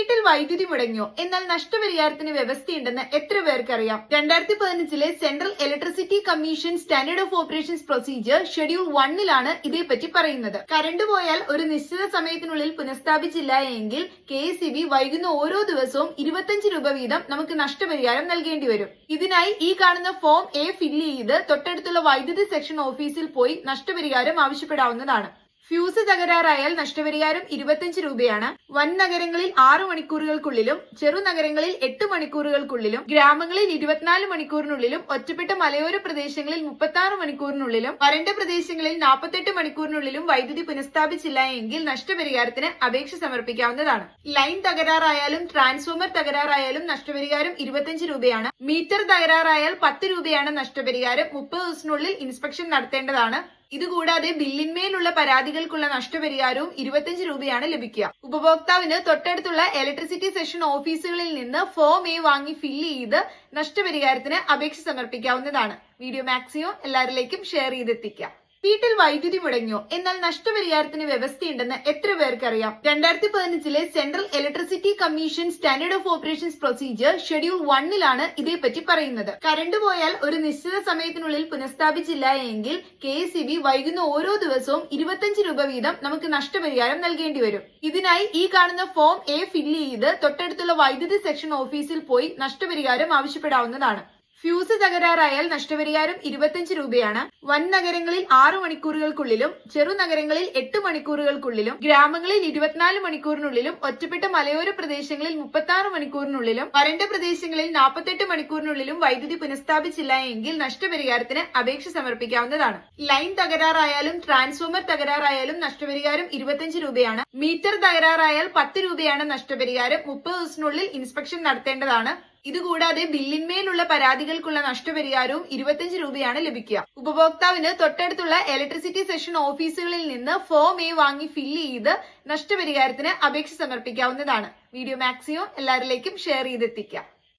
വീട്ടിൽ വൈദ്യുതി മുടങ്ങിയോ? എന്നാൽ നഷ്ടപരിഹാരത്തിന് വ്യവസ്ഥയുണ്ടെന്ന് എത്ര പേർക്കറിയാം? 2015 central electricity commission standard of operations procedure schedule 1 ഇതേപ്പറ്റി പറയുന്നത്. കറണ്ട് പോയാൽ ഒരു നിശ്ചിത സമയത്തിനുള്ളിൽ പുനഃസ്ഥാപിച്ചില്ല എങ്കിൽ KEB വൈകുന്ന ഓരോ ദിവസവും 25 രൂപ വീതം നമുക്ക് നഷ്ടപരിഹാരം നൽകേണ്ടി വരും. ഇതിനായി ഈ കാണുന്ന ഫോം A ഫില്ല് ചെയ്ത് തൊട്ടടുത്തുള്ള വൈദ്യുതി സെക്ഷൻ ഓഫീസിൽ പോയി നഷ്ടപരിഹാരം ആവശ്യപ്പെടാവുന്നതാണ്. ഫ്യൂസ് തകരാറായാൽ നഷ്ടപരിഹാരം 25 രൂപയാണ്. വൻ നഗരങ്ങളിൽ 6 മണിക്കൂറുകൾക്കുള്ളിലും ചെറുനഗരങ്ങളിൽ 8 മണിക്കൂറുകൾക്കുള്ളിലും ഗ്രാമങ്ങളിൽ 24 മണിക്കൂറിനുള്ളിലും ഒറ്റപ്പെട്ട മലയോര പ്രദേശങ്ങളിൽ 36 മണിക്കൂറിനുള്ളിലും വരണ്ട പ്രദേശങ്ങളിൽ 48 മണിക്കൂറിനുള്ളിലും വൈദ്യുതി പുനഃസ്ഥാപിച്ചില്ല എങ്കിൽ നഷ്ടപരിഹാരത്തിന് അപേക്ഷ സമർപ്പിക്കാവുന്നതാണ്. ലൈൻ തകരാറായാലും ട്രാൻസ്ഫോമർ തകരാറായാലും നഷ്ടപരിഹാരം 25 രൂപയാണ്. മീറ്റർ തകരാറായാൽ 10 രൂപയാണ് നഷ്ടപരിഹാരം. 30 ദിവസത്തിനുള്ളിൽ ഇൻസ്പെക്ഷൻ നടത്തേണ്ടതാണ്. ഇതുകൂടാതെ ബില്ലിന്മേലുള്ള പരാതികൾക്കുള്ള നഷ്ടപരിഹാരവും 25 രൂപയാണ് ലഭിക്കുക. ഉപഭോക്താവിന് തൊട്ടടുത്തുള്ള ഇലക്ട്രിസിറ്റി സെക്ഷൻ ഓഫീസുകളിൽ നിന്ന് ഫോം A വാങ്ങി ഫില്ല് ചെയ്ത് നഷ്ടപരിഹാരത്തിന് അപേക്ഷ സമർപ്പിക്കാവുന്നതാണ്. വീഡിയോ മാക്സിമം എല്ലാവരിലേക്കും ഷെയർ ചെയ്തെത്തിക്കാം. വീട്ടിൽ വൈദ്യുതി മുടങ്ങിയോ? എന്നാൽ നഷ്ടപരിഹാരത്തിന് വ്യവസ്ഥയുണ്ടെന്ന് എത്ര പേർക്കറിയാം? 2015 central electricity commission standard of operations procedure schedule 1 ഇതേപ്പറ്റി പറയുന്നത്. കറണ്ട് പോയാൽ ഒരു നിശ്ചിത സമയത്തിനുള്ളിൽ പുനഃസ്ഥാപിച്ചില്ല എങ്കിൽ KEB വൈകുന്ന ഓരോ ദിവസവും 25 രൂപ വീതം നമുക്ക് നഷ്ടപരിഹാരം നൽകേണ്ടി വരും. ഇതിനായി ഈ കാണുന്ന ഫോം A ഫില്ല് ചെയ്ത് തൊട്ടടുത്തുള്ള വൈദ്യുതി സെക്ഷൻ ഓഫീസിൽ പോയി നഷ്ടപരിഹാരം ആവശ്യപ്പെടാവുന്നതാണ്. ഫ്യൂസ് തകരാറായാൽ നഷ്ടപരിഹാരം 25 രൂപയാണ്. വൻ നഗരങ്ങളിൽ 6 മണിക്കൂറുകൾക്കുള്ളിലും ചെറുനഗരങ്ങളിൽ 8 മണിക്കൂറുകൾക്കുള്ളിലും ഗ്രാമങ്ങളിൽ 24 മണിക്കൂറിനുള്ളിലും ഒറ്റപ്പെട്ട മലയോര പ്രദേശങ്ങളിൽ 36 മണിക്കൂറിനുള്ളിലും വരണ്ട പ്രദേശങ്ങളിൽ 48 മണിക്കൂറിനുള്ളിലും വൈദ്യുതി പുനഃസ്ഥാപിച്ചില്ല എങ്കിൽ നഷ്ടപരിഹാരത്തിന് അപേക്ഷ സമർപ്പിക്കാവുന്നതാണ്. ലൈൻ തകരാറായാലും ട്രാൻസ്ഫോമർ തകരാറായാലും നഷ്ടപരിഹാരം 25 രൂപയാണ്. മീറ്റർ തകരാറായാൽ 10 രൂപയാണ് നഷ്ടപരിഹാരം. 30 ദിവസത്തിനുള്ളിൽ ഇൻസ്പെക്ഷൻ നടത്തേണ്ടതാണ്. ഇതുകൂടാതെ ബില്ലിന്മേലുള്ള പരാതികൾക്കുള്ള നഷ്ടപരിഹാരവും 25 രൂപയാണ് ലഭിക്കുക. ഉപഭോക്താവിന് തൊട്ടടുത്തുള്ള ഇലക്ട്രിസിറ്റി സെക്ഷൻ ഓഫീസുകളിൽ നിന്ന് ഫോം A വാങ്ങി ഫില്ല് ചെയ്ത് നഷ്ടപരിഹാരത്തിന് അപേക്ഷ സമർപ്പിക്കാവുന്നതാണ്. വീഡിയോ മാക്സിമം എല്ലാവരിലേക്കും ഷെയർ ചെയ്തെത്തിക്കാം.